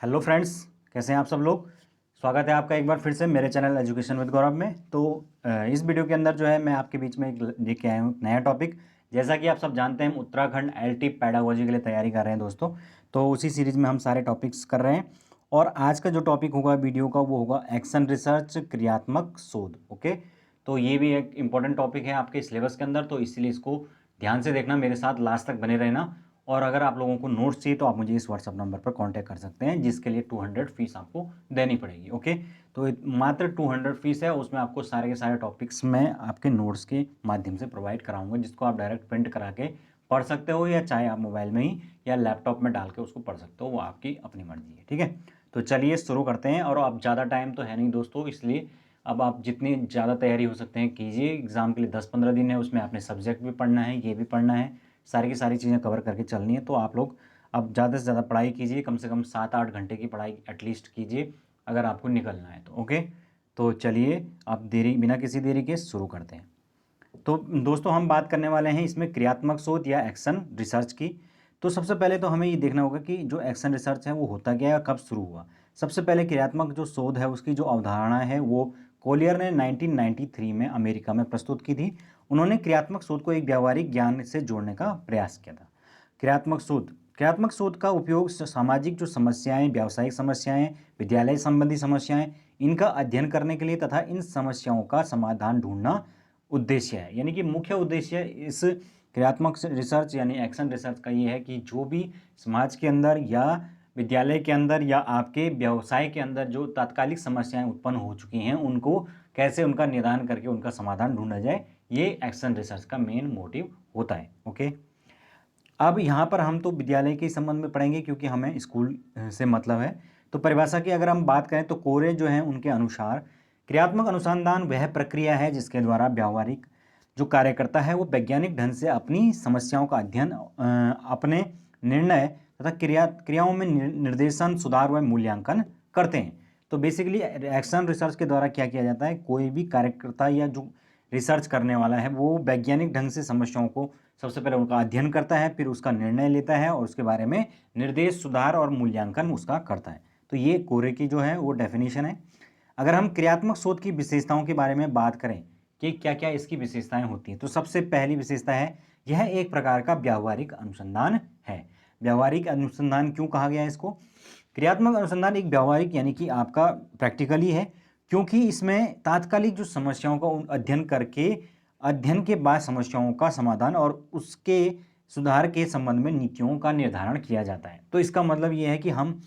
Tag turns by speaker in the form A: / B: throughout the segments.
A: Hello friends, कैसे हैं आप सब लोग। स्वागत है आपका एक बार फिर से मेरे चैनल एजुकेशन विद गौरव में। तो इस वीडियो के अंदर जो है मैं आपके बीच में एक लेके आया हूँ नया टॉपिक। जैसा कि आप सब जानते हैं हम उत्तराखंड एलटी पैडागोजी के लिए तैयारी कर रहे हैं दोस्तों। तो उसी सीरीज़ में हम सारे टॉपिक्स कर रहे हैं और आज का जो टॉपिक होगा वीडियो का वो होगा एक्शन रिसर्च, क्रियात्मक शोध। ओके, तो ये भी एक इम्पॉर्टेंट टॉपिक है आपके सिलेबस के अंदर, तो इसीलिए इसको ध्यान से देखना, मेरे साथ लास्ट तक बने रहना। और अगर आप लोगों को नोट्स चाहिए तो आप मुझे इस व्हाट्सअप नंबर पर कांटेक्ट कर सकते हैं, जिसके लिए 200 फीस आपको देनी पड़ेगी। ओके, तो मात्र 200 फीस है, उसमें आपको सारे के सारे टॉपिक्स मैं आपके नोट्स के माध्यम से प्रोवाइड कराऊंगा, जिसको आप डायरेक्ट प्रिंट करा के पढ़ सकते हो, या चाहे आप मोबाइल में ही या लैपटॉप में डाल के उसको पढ़ सकते हो, वो आपकी अपनी मर्जी है। ठीक है, तो चलिए शुरू करते हैं। और अब ज़्यादा टाइम तो है नहीं दोस्तों, इसलिए अब आप जितनी ज़्यादा तैयारी हो सकते हैं कीजिए। एग्ज़ाम के लिए 10-15 दिन है, उसमें आपने सब्जेक्ट भी पढ़ना है, ये भी पढ़ना है, सारी की सारी चीज़ें कवर करके चलनी है। तो आप लोग अब ज़्यादा से ज़्यादा पढ़ाई कीजिए, कम से कम 7-8 घंटे की पढ़ाई एटलीस्ट कीजिए अगर आपको निकलना है तो। ओके, तो चलिए अब बिना किसी देरी के शुरू करते हैं। तो दोस्तों हम बात करने वाले हैं इसमें क्रियात्मक शोध या एक्शन रिसर्च की। तो सबसे पहले तो हमें ये देखना होगा कि जो एक्शन रिसर्च है वो होता क्या है, कब शुरू हुआ। सबसे पहले क्रियात्मक जो शोध है उसकी जो अवधारणा है वो कोलियर ने 1993 में अमेरिका में प्रस्तुत की थी। उन्होंने क्रियात्मक शोध को एक व्यावहारिक ज्ञान से जोड़ने का प्रयास किया था। क्रियात्मक शोध का उपयोग सामाजिक जो समस्याएं, व्यावसायिक समस्याएं, विद्यालय संबंधी समस्याएं, इनका अध्ययन करने के लिए तथा इन समस्याओं का समाधान ढूंढना उद्देश्य है। यानी कि मुख्य उद्देश्य इस क्रियात्मक रिसर्च यानी एक्शन रिसर्च का ये है कि जो भी समाज के अंदर या विद्यालय के अंदर या आपके व्यवसाय के अंदर जो तात्कालिक समस्याएं उत्पन्न हो चुकी हैं, उनको कैसे उनका निदान करके उनका समाधान ढूंढा जाए, ये एक्शन रिसर्च का मेन मोटिव होता है। ओके, अब यहाँ पर हम तो विद्यालय के संबंध में पढ़ेंगे क्योंकि हमें स्कूल से मतलब है। तो परिभाषा की अगर हम बात करें तो कोरे जो हैं उनके अनुसार क्रियात्मक अनुसंधान वह प्रक्रिया है जिसके द्वारा व्यावहारिक जो कार्यकर्ता है वो वैज्ञानिक ढंग से अपनी समस्याओं का अध्ययन, अपने निर्णय तथा क्रियाओं में निर्देशन, सुधार व मूल्यांकन करते हैं। तो बेसिकली एक्शन रिसर्च के द्वारा क्या किया जाता है, कोई भी कार्यकर्ता या जो रिसर्च करने वाला है वो वैज्ञानिक ढंग से समस्याओं को सबसे पहले उनका अध्ययन करता है, फिर उसका निर्णय लेता है और उसके बारे में निर्देश, सुधार और मूल्यांकन उसका करता है। तो ये कोरे की जो है वो डेफिनेशन है। अगर हम क्रियात्मक शोध की विशेषताओं के बारे में बात करें कि क्या क्या इसकी विशेषताएं होती हैं, तो सबसे पहली विशेषता है यह एक प्रकार का व्यावहारिक अनुसंधान है। व्यावहारिक अनुसंधान क्यों कहा गया है इसको? क्रियात्मक अनुसंधान एक व्यावहारिक यानी कि आपका प्रैक्टिकली है, क्योंकि इसमें तात्कालिक जो समस्याओं का अध्ययन करके अध्ययन के बाद समस्याओं का समाधान और उसके सुधार के संबंध में नीतियों का निर्धारण किया जाता है। तो इसका मतलब ये है कि हम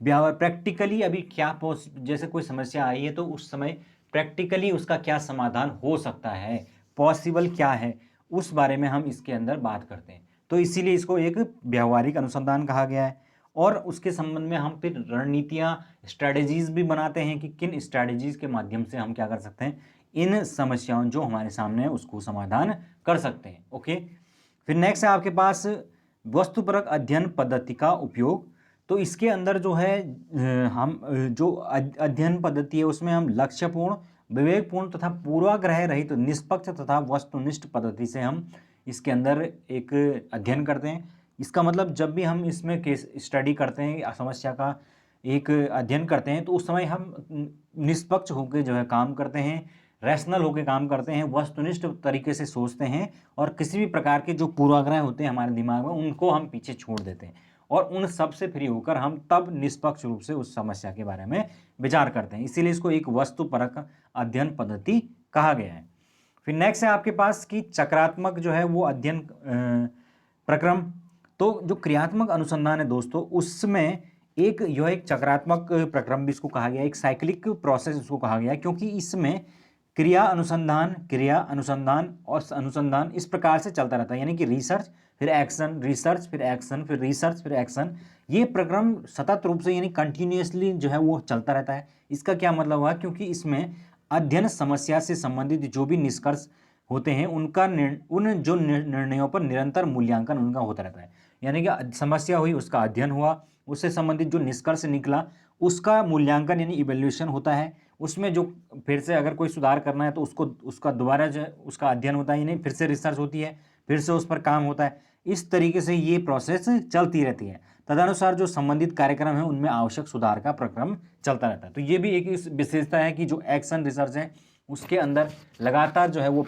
A: प्रैक्टिकली अभी क्या जैसे कोई समस्या आई है तो उस समय प्रैक्टिकली उसका क्या समाधान हो सकता है, पॉसिबल क्या है, उस बारे में हम इसके अंदर बात करते हैं। तो इसीलिए इसको एक व्यावहारिक अनुसंधान कहा गया है। और उसके संबंध में हम फिर रणनीतियाँ, स्ट्रैटेजीज भी बनाते हैं कि किन स्ट्रैटेजीज के माध्यम से हम क्या कर सकते हैं, इन समस्याओं जो हमारे सामने है उसको समाधान कर सकते हैं। ओके, फिर नेक्स्ट है आपके पास वस्तुपरक अध्ययन पद्धति का उपयोग। तो इसके अंदर जो है हम जो अध्ययन पद्धति है उसमें हम लक्ष्यपूर्ण, विवेकपूर्ण तथा पूर्वाग्रह रहित, निष्पक्ष तथा वस्तुनिष्ठ पद्धति से हम इसके अंदर एक अध्ययन करते हैं। इसका मतलब जब भी हम इसमें केस स्टडी करते हैं, समस्या का एक अध्ययन करते हैं, तो उस समय हम निष्पक्ष होकर जो है काम करते हैं, रैशनल होकर काम करते हैं, वस्तुनिष्ठ तरीके से सोचते हैं और किसी भी प्रकार के जो पूर्वाग्रह होते हैं हमारे दिमाग में उनको हम पीछे छोड़ देते हैं और उन सब से फ्री होकर हम तब निष्पक्ष रूप से उस समस्या के बारे में विचार करते हैं। इसीलिए इसको एक वस्तुपरक अध्ययन पद्धति कहा गया है। फिर नेक्स्ट है आपके पास कि चक्रात्मक जो है वो अध्ययन प्रक्रम। तो जो क्रियात्मक अनुसंधान है दोस्तों, उसमें एक चक्रात्मक प्रक्रम भी इसको कहा गया है, एक साइक्लिक प्रोसेस इसको कहा गया है, क्योंकि इसमें क्रिया अनुसंधान और अनुसंधान इस प्रकार से चलता रहता है। यानी कि रिसर्च फिर एक्शन, रिसर्च फिर एक्शन, फिर रिसर्च फिर एक्शन, ये प्रक्रम सतत रूप से यानी कंटिन्यूअसली जो है वो चलता रहता है। इसका क्या मतलब हुआ, क्योंकि इसमें अध्ययन समस्या से संबंधित जो भी निष्कर्ष होते हैं उनका उन जो निर्णयों पर निरंतर मूल्यांकन उनका होता रहता है। यानी कि समस्या हुई, उसका अध्ययन हुआ, उससे संबंधित जो निष्कर्ष निकला उसका मूल्यांकन यानी इवैल्यूएशन होता है। उसमें जो फिर से अगर कोई सुधार करना है तो उसका दोबारा जो है उसका अध्ययन होता है, यानी फिर से रिसर्च होती है, फिर से उस पर काम होता है। इस तरीके से ये प्रोसेस चलती रहती है तदनुसार जो संबंधित कार्यक्रम है उनमें आवश्यक सुधार का प्रक्रम चलता रहता है। तो ये भी एक इस विशेषता है कि जो एक्शन रिसर्च है उसके अंदर लगातार जो है वो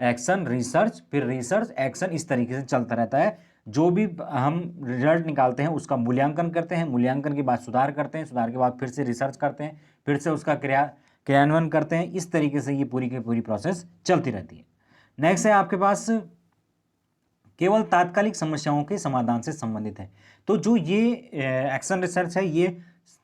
A: एक्शन रिसर्च फिर रिसर्च एक्शन इस तरीके से चलता रहता है। जो भी हम रिजल्ट निकालते हैं उसका मूल्यांकन करते हैं, मूल्यांकन के बाद सुधार करते हैं, सुधार के बाद फिर से रिसर्च करते हैं, फिर से उसका क्रियान्वयन करते हैं। इस तरीके से ये पूरी की पूरी प्रोसेस चलती रहती है। नेक्स्ट है आपके पास केवल तात्कालिक समस्याओं के समाधान से संबंधित है। तो जो ये एक्शन रिसर्च है ये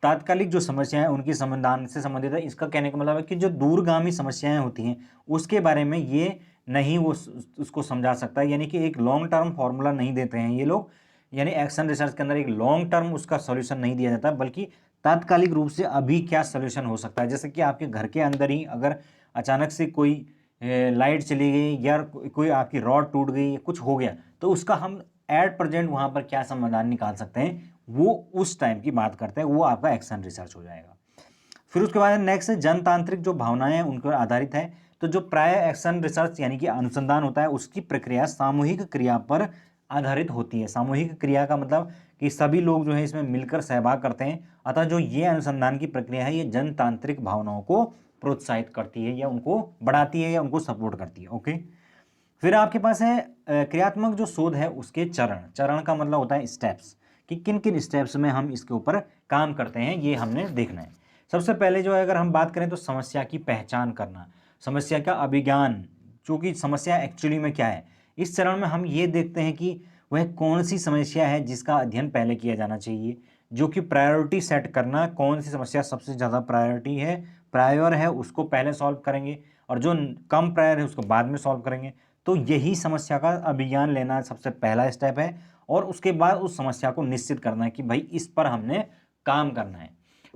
A: तात्कालिक जो समस्याएं हैं उनके समाधान से संबंधित है। इसका कहने का मतलब है कि जो दूरगामी समस्याएं होती हैं उसके बारे में ये नहीं वो उसको समझा सकता है, यानी कि एक लॉन्ग टर्म फॉर्मूला नहीं देते हैं ये लोग, यानी एक्शन रिसर्च के अंदर एक लॉन्ग टर्म उसका सॉल्यूशन नहीं दिया जाता, बल्कि तात्कालिक रूप से अभी क्या सॉल्यूशन हो सकता है। जैसे कि आपके घर के अंदर ही अगर अचानक से कोई लाइट चली गई या कोई आपकी रॉड टूट गई, कुछ हो गया, तो उसका हम एट प्रेजेंट वहाँ पर क्या समाधान निकाल सकते हैं वो उस टाइम की बात करते हैं, वो आपका एक्शन रिसर्च हो जाएगा। फिर उसके बाद नेक्स्ट जनतांत्रिक जो भावनाएं हैं उन पर आधारित है। तो जो प्राय एक्शन रिसर्च यानी कि अनुसंधान होता है उसकी प्रक्रिया सामूहिक क्रिया पर आधारित होती है। सामूहिक क्रिया का मतलब कि सभी लोग जो है इसमें मिलकर सहभाग करते हैं। अतः जो ये अनुसंधान की प्रक्रिया है ये जनतांत्रिक भावनाओं को प्रोत्साहित करती है या उनको बढ़ाती है या उनको सपोर्ट करती है। ओके, फिर आपके पास है क्रियात्मक जो शोध है उसके चरण। चरण का मतलब होता है स्टेप्स, कि किन किन स्टेप्स में हम इसके ऊपर काम करते हैं ये हमने देखना है। सबसे पहले जो है अगर हम बात करें तो समस्या की पहचान करना, समस्या का अभिज्ञान, जो कि समस्या एक्चुअली में क्या है। इस चरण में हम ये देखते हैं कि वह कौन सी समस्या है जिसका अध्ययन पहले किया जाना चाहिए, जो कि प्रायोरिटी सेट करना, कौन सी समस्या सबसे ज़्यादा प्रायोरिटी है, प्रायर है, उसको पहले सॉल्व करेंगे और जो कम प्रायर है उसको बाद में सॉल्व करेंगे। तो यही समस्या का अभिज्ञान लेना सबसे पहला स्टेप है और उसके बाद उस समस्या को निश्चित करना है कि भाई इस पर हमने काम करना है।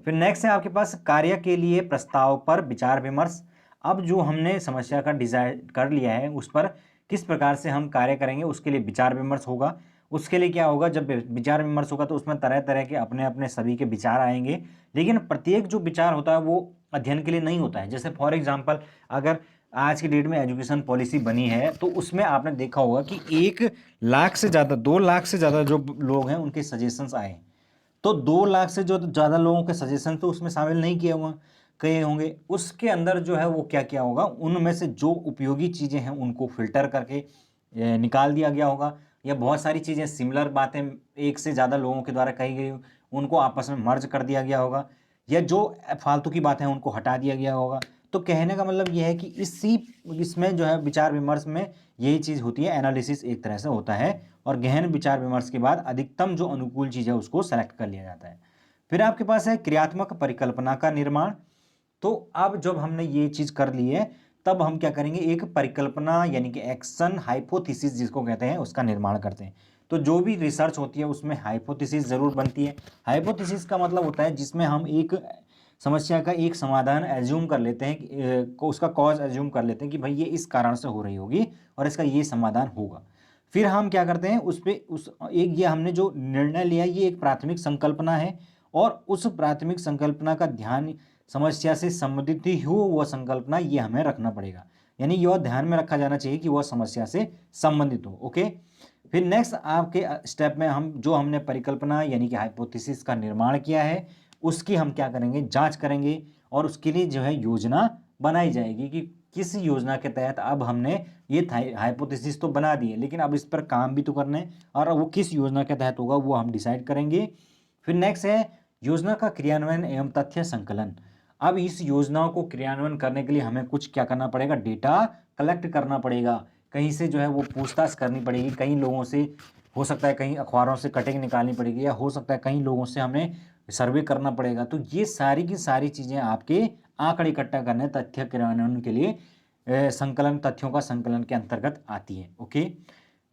A: फिर नेक्स्ट है आपके पास कार्य के लिए प्रस्ताव पर विचार विमर्श। अब जो हमने समस्या का डिजाइन कर लिया है उस पर किस प्रकार से हम कार्य करेंगे उसके लिए विचार विमर्श होगा। उसके लिए क्या होगा, जब विचार विमर्श होगा तो उसमें तरह तरह के अपने अपने सभी के विचार आएंगे, लेकिन प्रत्येक जो विचार होता है वो अध्ययन के लिए नहीं होता है। जैसे फॉर एग्जाम्पल अगर आज की डेट में एजुकेशन पॉलिसी बनी है तो उसमें आपने देखा होगा कि 1 लाख से ज़्यादा 2 लाख से ज़्यादा जो लोग हैं उनके सजेशंस आए, तो 2 लाख से जो ज़्यादा लोगों के सजेशन तो उसमें शामिल नहीं किए हुए कहे होंगे। उसके अंदर जो है वो क्या किया होगा, उनमें से जो उपयोगी चीज़ें हैं उनको फिल्टर करके निकाल दिया गया होगा, या बहुत सारी चीज़ें सिमिलर बातें एक से ज़्यादा लोगों के द्वारा कही गई उनको आपस में मर्ज कर दिया गया होगा, या जो फालतू की बातें हैं उनको हटा दिया गया होगा। तो कहने का मतलब ये है कि इसमें जो है विचार विमर्श में यही चीज़ होती है, एनालिसिस एक तरह से होता है और गहन विचार विमर्श के बाद अधिकतम जो अनुकूल चीज़ है उसको सेलेक्ट कर लिया जाता है। फिर आपके पास है क्रियात्मक परिकल्पना का निर्माण। तो अब जब हमने ये चीज़ कर ली है तब हम क्या करेंगे, एक परिकल्पना यानी कि एक्शन हाइपोथेसिस जिसको कहते हैं उसका निर्माण करते हैं। तो जो भी रिसर्च होती है उसमें हाइपोथेसिस ज़रूर बनती है। हाइपोथेसिस का मतलब होता है जिसमें हम एक समस्या का एक समाधान एज्यूम कर लेते हैं को उसका कॉज एज्यूम कर लेते हैं कि भाई ये इस कारण से हो रही होगी और इसका ये समाधान होगा। फिर हम क्या करते हैं उस पे उस एक ये हमने जो निर्णय लिया ये एक प्राथमिक संकल्पना है और उस प्राथमिक संकल्पना का ध्यान समस्या से संबंधित ही हो वह संकल्पना ये हमें रखना पड़ेगा, यानी यह ध्यान में रखा जाना चाहिए कि वह समस्या से संबंधित हो। ओके, फिर नेक्स्ट आपके स्टेप में हम जो हमने परिकल्पना यानी कि हाइपोथेसिस का निर्माण किया है उसकी हम क्या करेंगे, जांच करेंगे और उसके लिए जो है योजना बनाई जाएगी कि किस योजना के तहत अब हमने ये हाइपोथेसिस तो बना दी है लेकिन अब इस पर काम भी तो करना है और वो किस योजना के तहत होगा वो हम डिसाइड करेंगे। फिर नेक्स्ट है योजना का क्रियान्वयन एवं तथ्य संकलन। अब इस योजनाओं को क्रियान्वयन करने के लिए हमें कुछ क्या करना पड़ेगा, डेटा कलेक्ट करना पड़ेगा, कहीं से जो है वो पूछताछ करनी पड़ेगी, कई लोगों से हो सकता है, कहीं अखबारों से कटिंग निकालनी पड़ेगी या हो सकता है कई लोगों से हमें सर्वे करना पड़ेगा। तो ये सारी की सारी चीज़ें आपके आंकड़े इकट्ठा करने तथ्य क्रियान्वयन के लिए संकलन तथ्यों का संकलन के अंतर्गत आती है। ओके,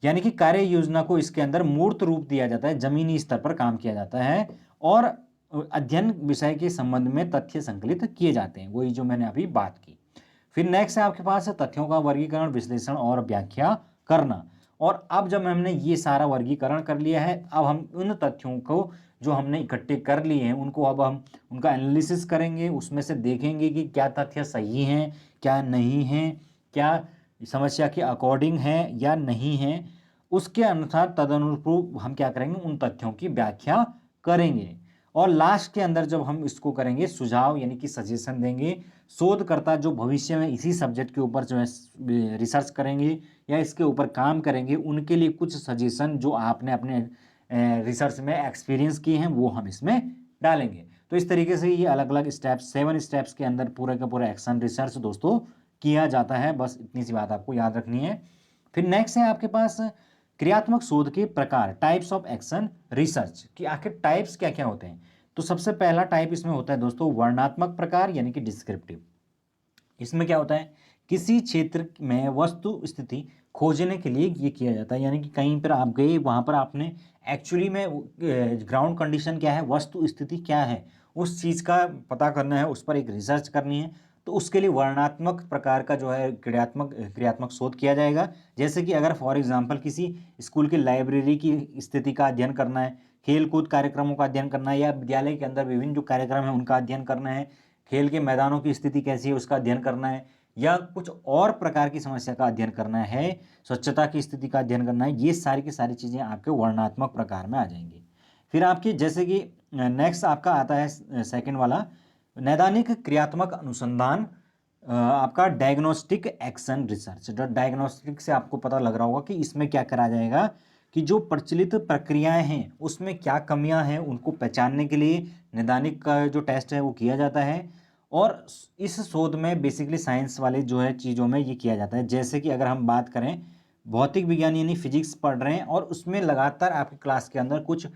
A: यानी कि कार्य योजना को इसके अंदर मूर्त रूप दिया जाता है, जमीनी स्तर पर काम किया जाता है और अध्ययन विषय के संबंध में तथ्य संकलित किए जाते हैं, वही जो मैंने अभी बात की। फिर नेक्स्ट है आपके पास तथ्यों का वर्गीकरण विश्लेषण और व्याख्या करना। और अब जब हमने ये सारा वर्गीकरण कर लिया है अब हम उन तथ्यों को जो हमने इकट्ठे कर लिए हैं उनको अब हम उनका एनालिसिस करेंगे, उसमें से देखेंगे कि क्या तथ्य सही हैं क्या नहीं हैं, क्या समस्या के अकॉर्डिंग है या नहीं है। उसके अनुसार तदनुरूप हम क्या करेंगे, उन तथ्यों की व्याख्या करेंगे। और लास्ट के अंदर जब हम इसको करेंगे सुझाव यानी कि सजेशन देंगे, शोधकर्ता जो भविष्य में इसी सब्जेक्ट के ऊपर जो है रिसर्च करेंगे या इसके ऊपर काम करेंगे, उनके लिए कुछ सजेशन जो आपने अपने रिसर्च में एक्सपीरियंस किए हैं वो हम इसमें डालेंगे। तो इस तरीके से ये अलग अलग स्टेप्स, 7 स्टेप्स के अंदर पूरा का पूरा एक्शन रिसर्च दोस्तों किया जाता है। बस इतनी सी बात आपको याद रखनी है। फिर नेक्स्ट है आपके पास क्रियात्मक शोध के प्रकार, टाइप्स ऑफ एक्शन रिसर्च, कि आखिर टाइप्स क्या क्या होते हैं। तो सबसे पहला टाइप इसमें होता है दोस्तों वर्णनात्मक प्रकार यानी कि डिस्क्रिप्टिव। इसमें क्या होता है, किसी क्षेत्र में वस्तु स्थिति खोजने के लिए ये किया जाता है, यानी कि कहीं पर आप गए, वहाँ पर आपने एक्चुअली में ग्राउंड कंडीशन क्या है, वस्तु स्थिति क्या है, उस चीज़ का पता करना है, उस पर एक रिसर्च करनी है। तो उसके लिए वर्णनात्मक प्रकार का जो है क्रियात्मक शोध किया जाएगा। जैसे कि अगर फॉर एग्जांपल किसी स्कूल की लाइब्रेरी की स्थिति का अध्ययन करना है, खेल कूद कार्यक्रमों का अध्ययन करना है, या विद्यालय के अंदर विभिन्न जो कार्यक्रम है उनका अध्ययन करना है, खेल के मैदानों की स्थिति कैसी है उसका अध्ययन करना है, या कुछ और प्रकार की समस्या का अध्ययन करना है, स्वच्छता की स्थिति का अध्ययन करना है, ये सारी की सारी चीज़ें आपके वर्णनात्मक प्रकार में आ जाएंगी। फिर आपकी जैसे कि नेक्स्ट आपका आता है सेकंड वाला नैदानिक क्रियात्मक अनुसंधान, आपका डायग्नोस्टिक एक्शन रिसर्च। जो डायग्नोस्टिक से आपको पता लग रहा होगा कि इसमें क्या करा जाएगा कि जो प्रचलित प्रक्रियाएं हैं उसमें क्या कमियां हैं उनको पहचानने के लिए नैदानिक का जो टेस्ट है वो किया जाता है। और इस शोध में बेसिकली साइंस वाले जो है चीज़ों में ये किया जाता है। जैसे कि अगर हम बात करें भौतिक विज्ञान यानी फिजिक्स पढ़ रहे हैं और उसमें लगातार आपकी क्लास के अंदर कुछ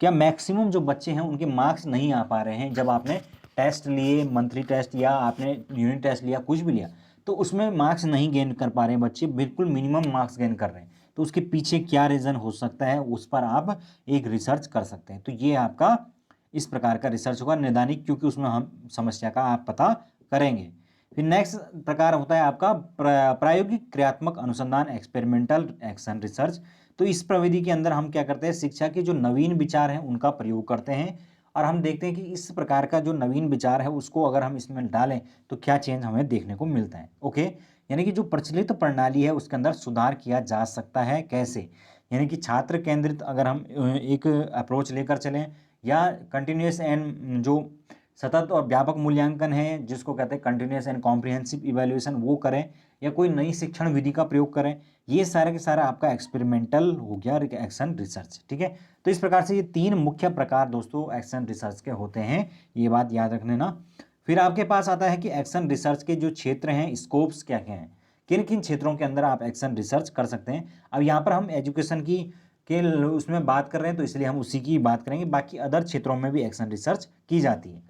A: क्या मैक्सिमम जो बच्चे हैं उनके मार्क्स नहीं आ पा रहे हैं, जब आपने टेस्ट लिए, मंथली टेस्ट या आपने यूनिट टेस्ट लिया, कुछ भी लिया, तो उसमें मार्क्स नहीं गेन कर पा रहे हैं बच्चे, बिल्कुल मिनिमम मार्क्स गेन कर रहे हैं, तो उसके पीछे क्या रीज़न हो सकता है उस पर आप एक रिसर्च कर सकते हैं। तो ये आपका इस प्रकार का रिसर्च होगा नैदानिक, क्योंकि उसमें हम समस्या का आप पता करेंगे। फिर नेक्स्ट प्रकार होता है आपका प्रायोगिक क्रियात्मक अनुसंधान एक्सपेरिमेंटल एक्शन रिसर्च। तो इस प्रविधि के अंदर हम क्या करते हैं, शिक्षा के जो नवीन विचार हैं उनका प्रयोग करते हैं और हम देखते हैं कि इस प्रकार का जो नवीन विचार है उसको अगर हम इसमें डालें तो क्या चेंज हमें देखने को मिलता है। ओके, यानी कि जो प्रचलित प्रणाली है उसके अंदर सुधार किया जा सकता है कैसे, यानी कि छात्र केंद्रित अगर हम एक अप्रोच लेकर चलें, या कंटिन्यूस एंड जो सतत और व्यापक मूल्यांकन है जिसको कहते हैं कंटिन्यूस एंड कॉम्प्रिहेंसिव इवैल्यूएशन, वो करें, या कोई नई शिक्षण विधि का प्रयोग करें, ये सारा के सारा आपका एक्सपेरिमेंटल हो गया एक्शन रिसर्च। ठीक है, तो इस प्रकार से ये 3 मुख्य प्रकार दोस्तों एक्शन रिसर्च के होते हैं, ये बात याद रख लेना। फिर आपके पास आता है कि एक्शन रिसर्च के जो क्षेत्र हैं, स्कोप्स क्या क्या हैं, किन किन क्षेत्रों के अंदर आप एक्शन रिसर्च कर सकते हैं। अब यहाँ पर हम एजुकेशन की के उसमें बात कर रहे हैं तो इसलिए हम उसी की बात करेंगे, बाकी अदर क्षेत्रों में भी एक्शन रिसर्च की जाती है।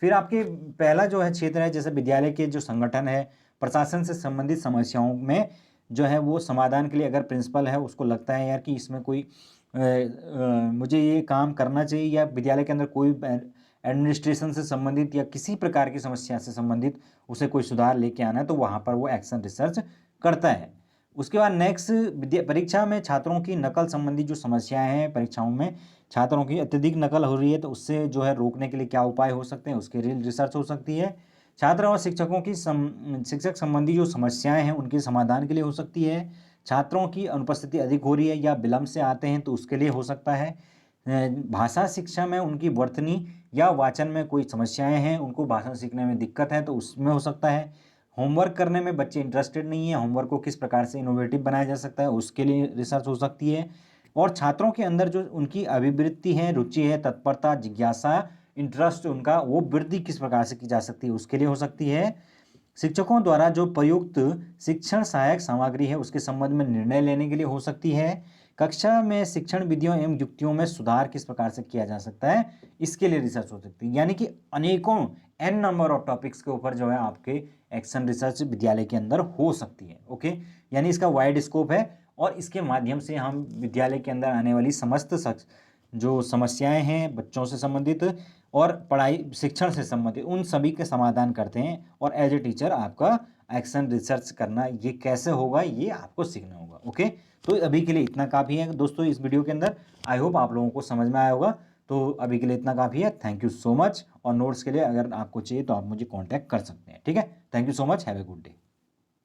A: फिर आपके पहला जो है क्षेत्र है, जैसे विद्यालय के जो संगठन है, प्रशासन से संबंधित समस्याओं में जो है वो समाधान के लिए अगर प्रिंसिपल है उसको लगता है यार कि इसमें कोई मुझे ये काम करना चाहिए, या विद्यालय के अंदर कोई एडमिनिस्ट्रेशन से संबंधित या किसी प्रकार की समस्या से संबंधित उसे कोई सुधार लेके आना है, तो वहाँ पर वो एक्शन रिसर्च करता है। उसके बाद नेक्स्ट परीक्षा में छात्रों की नकल संबंधी जो समस्याएं हैं, परीक्षाओं में छात्रों की अत्यधिक नकल हो रही है तो उससे जो है रोकने के लिए क्या उपाय हो सकते हैं, उसके लिए रिसर्च हो सकती है। छात्र और शिक्षकों की शिक्षक संबंधी जो समस्याएं हैं उनके समाधान के लिए हो सकती है। छात्रों की अनुपस्थिति अधिक हो रही है या विलम्ब से आते हैं तो उसके लिए हो सकता है। भाषा शिक्षा में उनकी वर्तनी या वाचन में कोई समस्याएं हैं, उनको भाषा सीखने में दिक्कत है तो उसमें हो सकता है। होमवर्क करने में बच्चे इंटरेस्टेड नहीं है, होमवर्क को किस प्रकार से इनोवेटिव बनाया जा सकता है उसके लिए रिसर्च हो सकती है। और छात्रों के अंदर जो उनकी अभिवृत्ति है, रुचि है, तत्परता, जिज्ञासा, इंटरेस्ट उनका, वो वृद्धि किस प्रकार से की जा सकती है उसके लिए हो सकती है। शिक्षकों द्वारा जो प्रयुक्त शिक्षण सहायक सामग्री है उसके संबंध में निर्णय लेने के लिए हो सकती है। कक्षा में शिक्षण विधियों एवं युक्तियों में सुधार किस प्रकार से किया जा सकता है, इसके लिए रिसर्च हो सकती है। यानी कि अनेकों एन नंबर ऑफ टॉपिक्स के ऊपर जो है आपके एक्शन रिसर्च विद्यालय के अंदर हो सकती है। ओके, यानी इसका वाइड स्कोप है और इसके माध्यम से हम विद्यालय के अंदर आने वाली समस्त जो समस्याएं हैं बच्चों से संबंधित और पढ़ाई शिक्षण से संबंधित उन सभी के समाधान करते हैं। और एज ए टीचर आपका एक्शन रिसर्च करना ये कैसे होगा ये आपको सीखना होगा। ओके, तो अभी के लिए इतना काफ़ी है दोस्तों इस वीडियो के अंदर। आई होप आप लोगों को समझ में आया होगा। तो अभी के लिए इतना काफ़ी है। Thank you so much. और नोट्स के लिए अगर आपको चाहिए तो आप मुझे कॉन्टैक्ट कर सकते हैं। ठीक है, thank you so much, have a good day.